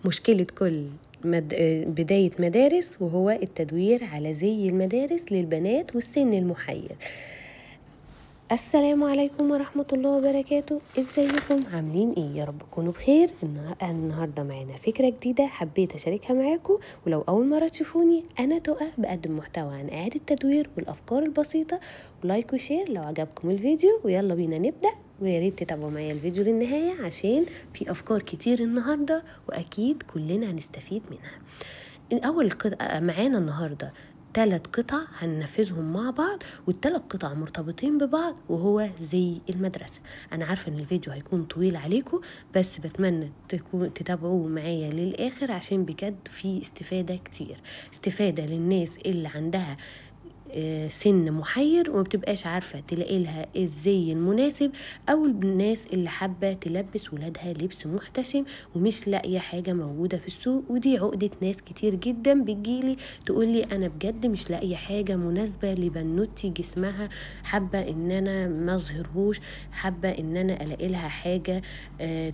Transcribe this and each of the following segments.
مشكلة كل بداية مدارس، وهو التدوير على زي المدارس للبنات والسن المحير. السلام عليكم ورحمة الله وبركاته. ازيكم؟ عاملين ايه؟ يا رب تكونوا بخير. النهاردة معانا فكرة جديدة حبيت اشاركها معاكم، ولو اول مرة تشوفوني انا تقى بقدم محتوى عن اعادة التدوير والافكار البسيطة، ولايك وشير لو عجبكم الفيديو، ويلا بينا نبدأ. ويا ريت تتابعوا معايا الفيديو للنهاية عشان في افكار كتير النهاردة واكيد كلنا هنستفيد منها. اول معانا النهاردة 3 قطع هننفذهم مع بعض، وال3 قطع مرتبطين ببعض، وهو زي المدرسة. أنا عارفة إن الفيديو هيكون طويل عليكم، بس بتمنى تتابعوه معايا للآخر عشان بجد في استفادة كتير، استفادة للناس اللي عندها سن محير وما بتبقاش عارفة تلاقي لها الزي المناسب، او الناس اللي حابة تلبس ولادها لبس محتشم ومش لاقية حاجة موجودة في السوق. ودي عقدة ناس كتير جدا بتجيلي تقولي انا بجد مش لاقية حاجة مناسبة لبنوتي جسمها، حابة ان انا ما اظهرهوش، حابة ان انا الاقي لها حاجة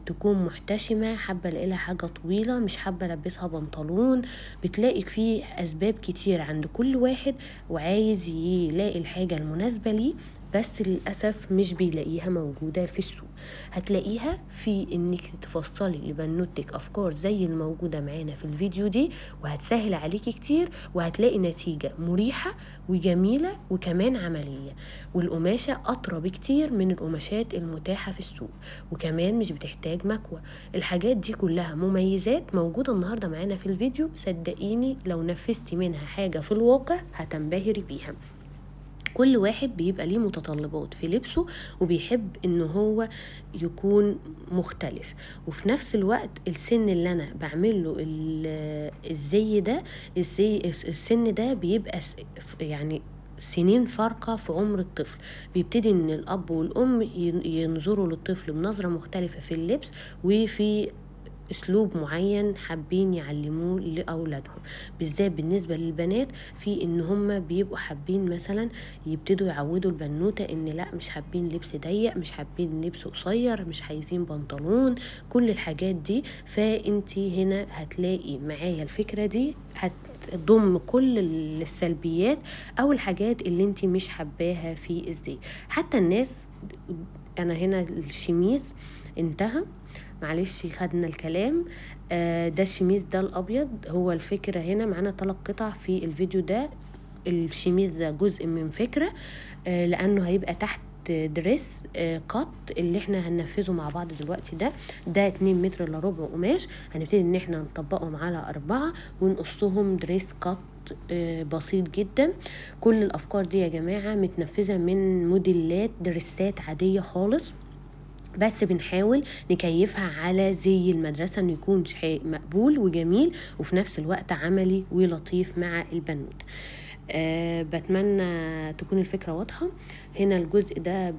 تكون محتشمة، حابة الاقي لها حاجة طويلة، مش حابة البسها بنطلون. بتلاقي فيه اسباب كتير عند كل واحد وعايز يلاقي الحاجة المناسبة ليه، بس للأسف مش بيلاقيها موجودة في السوق. هتلاقيها في انك تفصلي لبنوتك افكار زي الموجودة معانا في الفيديو دي، وهتسهل عليكي كتير، وهتلاقي نتيجة مريحة وجميلة وكمان عملية. والقماشة اطرى بكتير من القماشات المتاحة في السوق، وكمان مش بتحتاج مكوى. الحاجات دي كلها مميزات موجودة النهاردة معانا في الفيديو، صدقيني لو نفذتي منها حاجة في الواقع هتنبهري بيها. كل واحد بيبقى ليه متطلبات في لبسه، وبيحب انه هو يكون مختلف، وفي نفس الوقت السن اللي انا بعمل له الزي ده، السن ده بيبقى يعني سنين فارقة في عمر الطفل. بيبتدي ان الاب والام ينظروا للطفل بنظرة مختلفة في اللبس وفي اسلوب معين حابين يعلموه لاولادهم، بالذات بالنسبه للبنات، في ان هم بيبقوا حابين مثلا يبتدوا يعودوا البنوته ان لا مش حابين لبس ضيق، مش حابين لبس قصير، مش عايزين بنطلون، كل الحاجات دي. فانتي هنا هتلاقي معايا الفكره دي هتضم كل السلبيات او الحاجات اللي انتي مش حباها في الزي. حتى الناس، انا هنا الشميز انتهى، معلش خدنا الكلام. ده الشميز ده الابيض. هو الفكرة هنا معانا 3 قطع في الفيديو ده. الشميز ده جزء من فكرة، لانه هيبقى تحت دريس قط اللي احنا هننفذه مع بعض دلوقتي. ده 2 متر الا ربع قماش، هنبتدي ان احنا نطبقهم على 4 ونقصهم دريس قط بسيط جدا. كل الافكار دي يا جماعة متنفذة من موديلات دريسات عادية خالص، بس بنحاول نكيفها على زي المدرسة انه يكون مقبول وجميل وفي نفس الوقت عملي ولطيف مع البنوت. بتمنى تكون الفكرة واضحة. هنا الجزء ده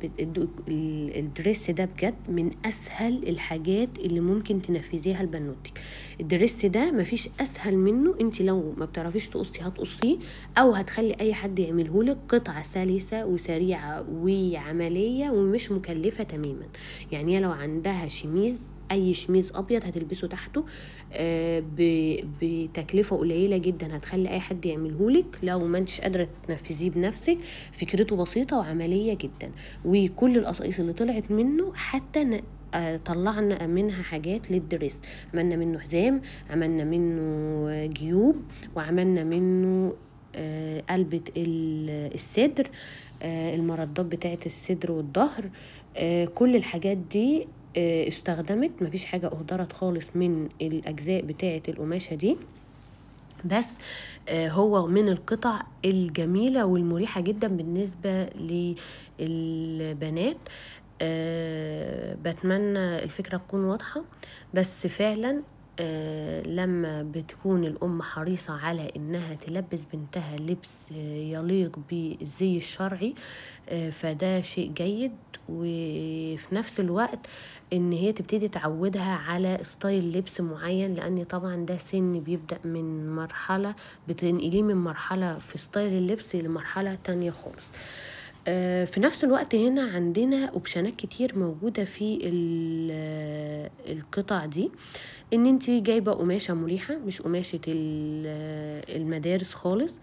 الدريس ده بجد من اسهل الحاجات اللي ممكن تنفذيها لبنوتك. الدريس ده مفيش اسهل منه، انت لو ما بتعرفيش تقصي هتقصيه او هتخلي اي حد يعمله لك. قطعة سلسة وسريعة وعملية ومش مكلفة تماما. يعني لو عندها شميز، اي شميز ابيض هتلبسه تحته بتكلفه قليله جدا، هتخلي اي حد يعملهولك. لو ما انتش قادره تنفذيه بنفسك، فكرته بسيطه وعمليه جدا. وكل القصايص اللي طلعت منه حتى طلعنا منها حاجات للدريس، عملنا منه حزام، عملنا منه جيوب، وعملنا منه قلبة الصدر، المردات بتاعت الصدر والظهر. كل الحاجات دي استخدمت، مفيش حاجة اهدرت خالص من الاجزاء بتاعة القماشة دي. بس هو من القطع الجميلة والمريحة جدا بالنسبة للبنات. بتمنى الفكرة تكون واضحة. بس فعلا لما بتكون الأم حريصة على إنها تلبس بنتها لبس يليق بالزي الشرعي، فده شيء جيد. وفي نفس الوقت إن هي تبتدي تعودها على ستايل لبس معين، لأن طبعا ده سن بيبدأ من مرحلة، بتنقليه من مرحلة في ستايل اللبس لمرحلة تانية خالص. في نفس الوقت هنا عندنا اوبشنات كتير موجودة في القطع دي، ان انتي جايبة قماشة مريحة مش قماشة المدارس خالص.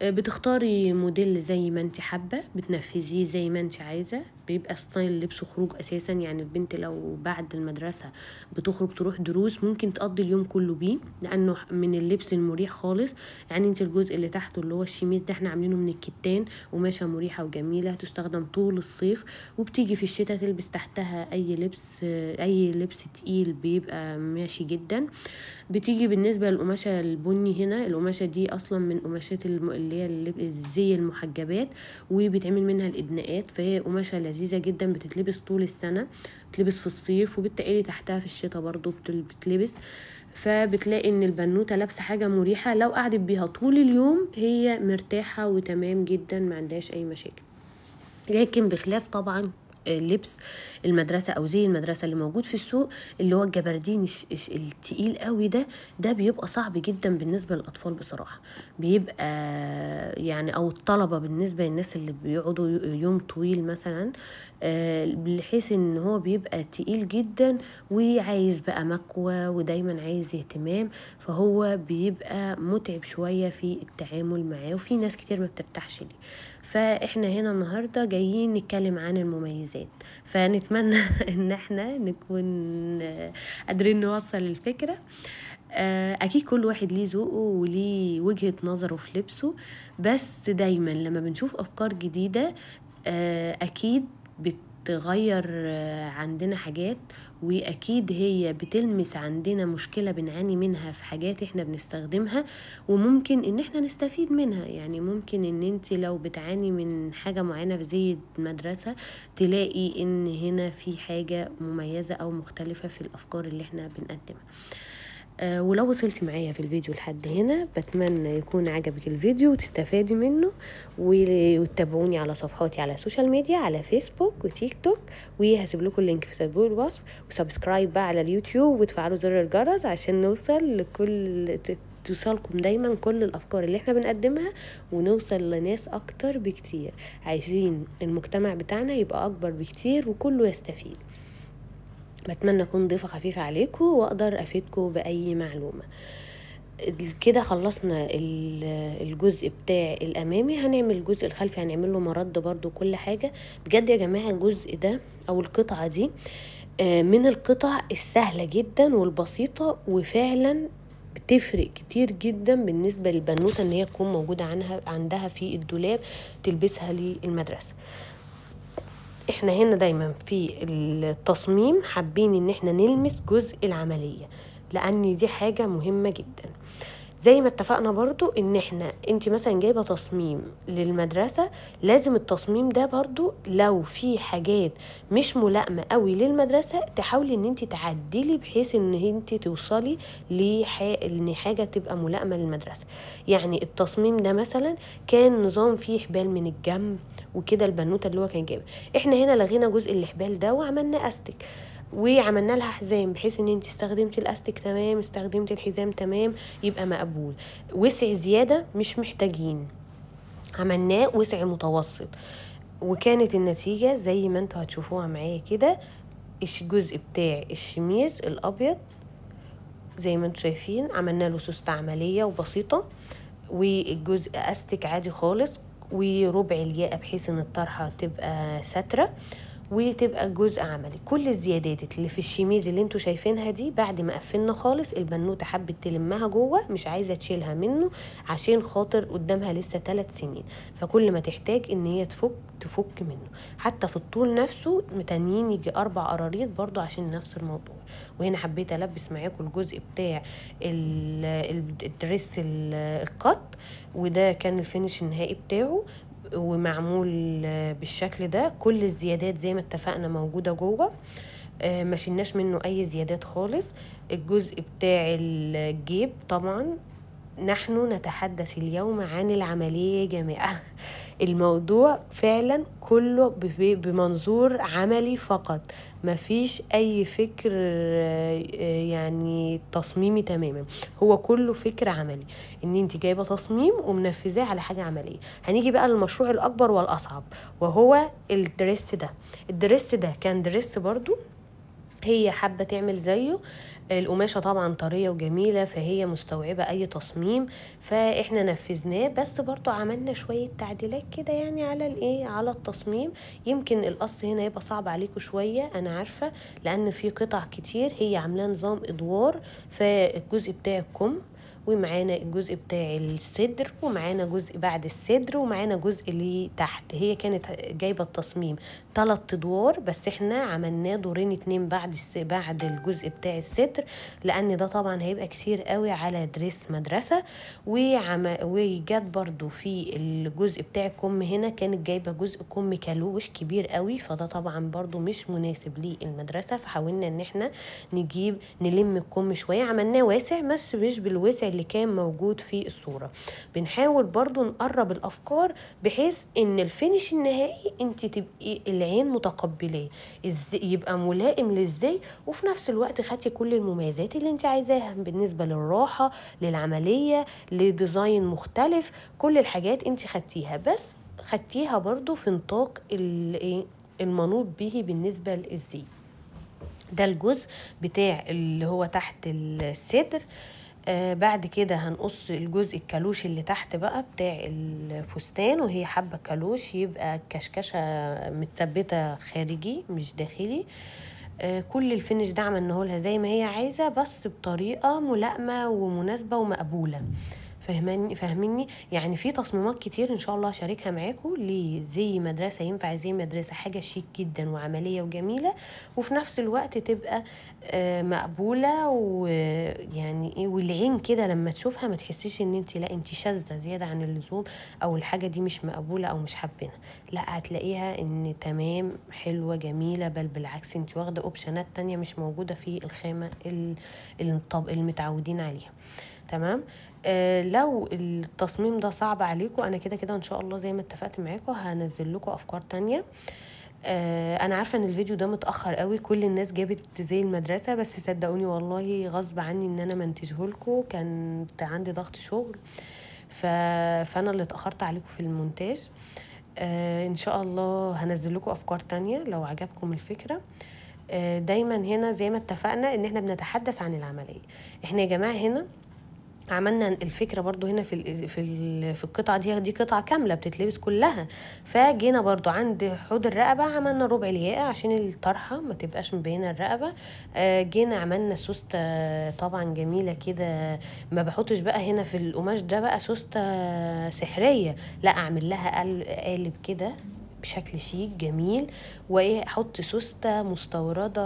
بتختاري موديل زي ما انتي حابة، بتنفذيه زي ما انتي عايزة، بيبقى ستايل لبس خروج اساسا. يعني البنت لو بعد المدرسة بتخرج تروح دروس ممكن تقضي اليوم كله بيه، لانه من اللبس المريح خالص. يعني انتي الجزء اللي تحته اللي هو الشميز ده احنا عاملينه من الكتان، قماشة مريحة وجميلة تستخدم طول الصيف، وبتيجي في الشتاء تلبس تحتها اي لبس تقيل بيبقى ماشي جدا. بتيجي بالنسبة للقماشة البني، هنا القماشة دي اصلا من قماشات اللي هي زي المحجبات، وبيتعمل منها الادناءات، فهي قماشة لذيذة جدا بتتلبس طول السنة، بتلبس في الصيف وبالتالي تحتها في الشتاء برضو بتلبس. فبتلاقي ان البنوتة لابسة حاجة مريحة، لو قعدت بيها طول اليوم هي مرتاحة وتمام جدا، ما عندهاش اي مشاكل. لكن بخلاف طبعا لبس المدرسة او زي المدرسة اللي موجود في السوق، اللي هو الجبردين التقيل قوي ده بيبقى صعب جدا بالنسبة للأطفال بصراحة. بيبقى يعني او الطلبة، بالنسبة للناس اللي بيقعدوا يوم طويل مثلا، بحيث ان هو بيبقى تقيل جدا وعايز بقى مكوى ودايما عايز اهتمام، فهو بيبقى متعب شوية في التعامل معاه، وفي ناس كتير ما بترتاحش ليه. فاحنا هنا النهاردة جايين نتكلم عن المميزات، فنتمنى ان احنا نكون قادرين نوصل الفكرة. اكيد كل واحد ليه ذوقه وليه وجهة نظره في لبسه، بس دايما لما بنشوف افكار جديدة اكيد بتغير عندنا حاجات، واكيد هي بتلمس عندنا مشكلة بنعاني منها في حاجات احنا بنستخدمها، وممكن ان احنا نستفيد منها. يعني ممكن ان انت لو بتعاني من حاجة معينة في زي المدرسة، تلاقي ان هنا في حاجة مميزة او مختلفة في الافكار اللي احنا بنقدمها. ولو وصلتي معايا في الفيديو لحد هنا، بتمنى يكون عجبك الفيديو وتستفادي منه، وتتابعوني على صفحاتي على السوشيال ميديا، على فيسبوك وتيك توك، وهسيب لكم اللينك في تطبيق الوصف، وسبسكرايب بقى على اليوتيوب، وتفعلوا زر الجرس عشان نوصل توصلكم دايما كل الافكار اللي احنا بنقدمها، ونوصل لناس اكتر بكتير. عايزين المجتمع بتاعنا يبقى اكبر بكتير وكله يستفيد. بتمنى اكون ضيفة خفيفة عليكم واقدر افيدكم باي معلومة. كده خلصنا الجزء بتاع الامامي، هنعمل الجزء الخلفي، هنعمل له مرد برضو كل حاجة. بجد يا جماعة الجزء ده او القطعة دي من القطع السهلة جدا والبسيطة، وفعلا بتفرق كتير جدا بالنسبة للبنوتة ان هي تكون موجودة عندها في الدولاب تلبسها للمدرسة. احنا هنا دايما في التصميم حابين ان احنا نلمس جزء العملية، لان دي حاجة مهمة جدا. زي ما اتفقنا برضو ان انت مثلا جايبة تصميم للمدرسة، لازم التصميم ده برضو لو في حاجات مش ملائمة قوي للمدرسة تحاولي ان انت تعدلي، بحيث ان انت توصلي ان حاجة تبقى ملائمة للمدرسة. يعني التصميم ده مثلا كان نظام فيه حبال من الجنب وكده، البنوتة اللي هو كان جايبه، احنا هنا لغينا جزء الحبال ده وعملنا استك، وعملنا لها حزام، بحيث ان انت استخدمتي الاستك تمام، استخدمتي الحزام تمام، يبقى مقبول. وسع زيادة مش محتاجين، عملناه وسع متوسط، وكانت النتيجة زي ما انتوا هتشوفوها معايا كده. الجزء بتاع الشميز الابيض زي ما انتوا شايفين عملنا له سوستة عملية وبسيطة، والجزء استك عادي خالص، وربع الياقة بحيث ان الطرحة تبقى سترة وتبقى جزء عملي. كل الزيادات اللي في الشميز اللي انتوا شايفينها دي بعد ما قفلنا خالص، البنوته حبت تلمها جوه، مش عايزه تشيلها منه عشان خاطر قدامها لسه 3 سنين، فكل ما تحتاج ان هي تفك منه. حتى في الطول نفسه متنين يجي 4 قراريط برضو عشان نفس الموضوع. وهنا حبيت البس معاكم الجزء بتاع الدريس القط، وده كان الفينش النهائي بتاعه ومعمول بالشكل ده. كل الزيادات زي ما اتفقنا موجودة جوه، ما شلناش منه اي زيادات خالص. الجزء بتاع الجيب طبعا نحن نتحدث اليوم عن العملية يا جماعة. الموضوع فعلا كله بمنظور عملي فقط، مفيش أي فكر يعني تصميمي تماما، هو كله فكر عملي، ان انت جايبة تصميم ومنفذاه على حاجة عملية. هنيجي بقى للمشروع الأكبر والأصعب، وهو الدريس ده. الدريس ده كان دريس برضو هي حابة تعمل زيه. القماشة طبعا طرية وجميلة، فهي مستوعبة أي تصميم، فإحنا نفذناه، بس برضو عملنا شوية تعديلات كده يعني على على التصميم. يمكن القص هنا يبقى صعب عليكم شوية، أنا عارفة، لأن في قطع كتير هي عاملاه نظام إدوار، فالجزء بتاع الكم، ومعانا الجزء بتاع الصدر، ومعانا جزء بعد الصدر، ومعانا جزء اللي تحت. هي كانت جايبه التصميم 3 ادوار، بس احنا عملناه دورين 2 بعد الجزء بتاع الصدر، لان ده طبعا هيبقى كتير قوي على دريس مدرسه. وجات برضو في الجزء بتاع الكم هنا كانت جايبه جزء كم كالوش كبير قوي، فده طبعا برضو مش مناسب للمدرسه، فحاولنا ان احنا نلم الكم شويه، عملناه واسع بس مش بالوسع اللي كان موجود في الصورة. بنحاول برضو نقرب الأفكار بحيث ان الفينش النهائي انت تبقي العين متقبلاه، يبقى ملائم للزي، وفي نفس الوقت خدتي كل المميزات اللي انت عايزاها بالنسبة للراحة، للعملية، لديزاين مختلف. كل الحاجات انت خدتيها، بس خدتيها برضو في نطاق المنوط به بالنسبة للزي. ده الجزء بتاع اللي هو تحت الصدر. بعد كده هنقص الجزء الكالوش اللي تحت بقى بتاع الفستان، وهي حابة كالوش يبقى كشكشة متثبتة خارجي مش داخلي. كل الفينش ده عملناه لها زي ما هي عايزة، بس بطريقة ملائمة ومناسبة ومقبولة. فاهميني يعني في تصميمات كتير ان شاء الله هشاركها معاكم لزي مدرسه، ينفع زي مدرسه حاجه شيك جدا وعمليه وجميله، وفي نفس الوقت تبقى مقبوله، ويعني ايه، والعين كده لما تشوفها ما تحسيش ان انت لا انت شاذه زياده عن اللزوم، او الحاجه دي مش مقبوله او مش حابينها، لا هتلاقيها ان تمام حلوه جميله، بل بالعكس انت واخده اوبشنات تانية مش موجوده في الخامه المتعودين عليها. تمام. لو التصميم ده صعب عليكم، انا كده كده ان شاء الله زي ما اتفقت معاكم هنزل لكم افكار تانية. انا عارفه ان الفيديو ده متاخر قوي، كل الناس جابت زي المدرسه، بس صدقوني والله غصب عني ان انا منتجه لكم، كانت عندي ضغط شغل، فانا اللي اتاخرت عليكم في المونتاج. ان شاء الله هنزل لكم افكار تانية لو عجبكم الفكره. دايما هنا زي ما اتفقنا ان احنا بنتحدث عن العمليه. احنا يا جماعه هنا عملنا الفكره برضو هنا في القطعه دي قطعه كامله بتتلبس كلها، فجينا برضو عند حوض الرقبه عملنا ربع الياقه عشان الطرحه ما تبقاش مبينه الرقبه. جينا عملنا سوسته طبعا جميله كده، ما بحطش بقى هنا في القماش ده بقى سوسته سحريه، لا اعمل لها قالب كده بشكل شيك جميل، واحط سوسته مستورده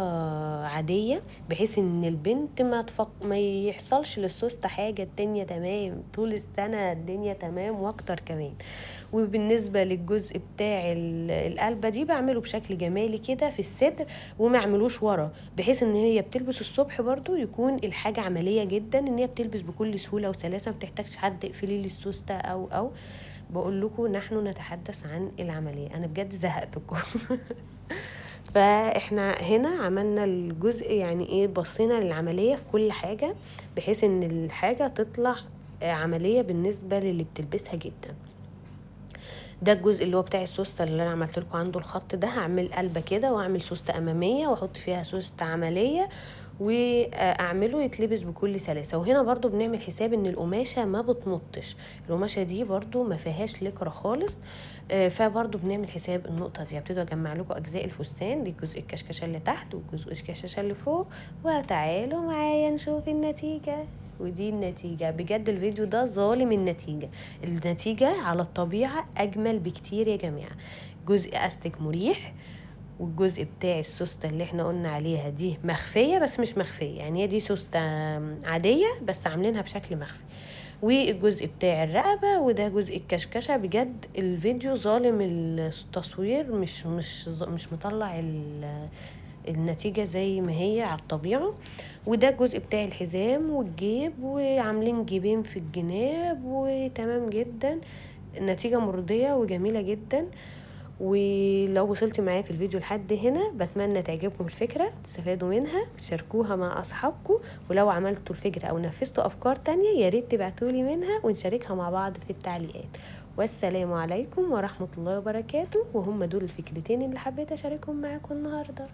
عاديه، بحيث ان البنت ما يحصلش للسوسته حاجه، الدنيا تمام طول السنه، الدنيا تمام واكتر كمان. وبالنسبه للجزء بتاع القلبه دي بعمله بشكل جمالي كده في الصدر، وما اعملوش ورا، بحيث ان هي بتلبس الصبح برضو يكون الحاجه عمليه جدا، ان هي بتلبس بكل سهوله وسلاسه، ما بتحتاجش حد يقفلي لي السوسته او بقول لكم نحن نتحدث عن العمليه. انا بجد زهقتكم. فاحنا هنا عملنا الجزء يعني ايه، بصينا للعمليه في كل حاجه، بحيث ان الحاجه تطلع عمليه بالنسبه للي بتلبسها جدا. ده الجزء اللي هو بتاع السوسته اللي انا عملت لكم عنده الخط ده، هعمل قلبه كده واعمل سوسته اماميه واحط فيها سوسته عمليه واعمله يتلبس بكل سلاسه. وهنا برضو بنعمل حساب ان القماشه ما بتمطش، القماشه دي برضو ما فيهاش لكره خالص، فبرضو بنعمل حساب النقطه دي. هبتدي اجمع لكم اجزاء الفستان، دي جزء الكشكشه اللي تحت وجزء الكشكشه اللي فوق، وتعالوا معايا نشوف النتيجه. ودي النتيجة، بجد الفيديو ده ظالم النتيجة على الطبيعة أجمل بكتير يا جماعة. جزء أستك مريح، والجزء بتاع السوستة اللي احنا قلنا عليها دي مخفية بس مش مخفية، يعني هي دي سوستة عادية بس عاملينها بشكل مخفي، والجزء بتاع الرقبة، وده جزء الكشكشة. بجد الفيديو ظالم التصوير، مش مطلع النتيجة زي ما هي على الطبيعة. وده الجزء بتاع الحزام والجيب، وعاملين جيبين في الجناب وتمام جدا. النتيجة مرضية وجميلة جدا. ولو وصلت معايا في الفيديو لحد هنا بتمنى تعجبكم الفكرة، تستفادوا منها، تشاركوها مع أصحابكم. ولو عملتوا الفكرة أو نفذتوا أفكار تانية ياريت تبعتولي منها ونشاركها مع بعض في التعليقات. والسلام عليكم ورحمة الله وبركاته. وهم دول الفكرتين اللي حبيت أشاركهم معاكم النهاردة.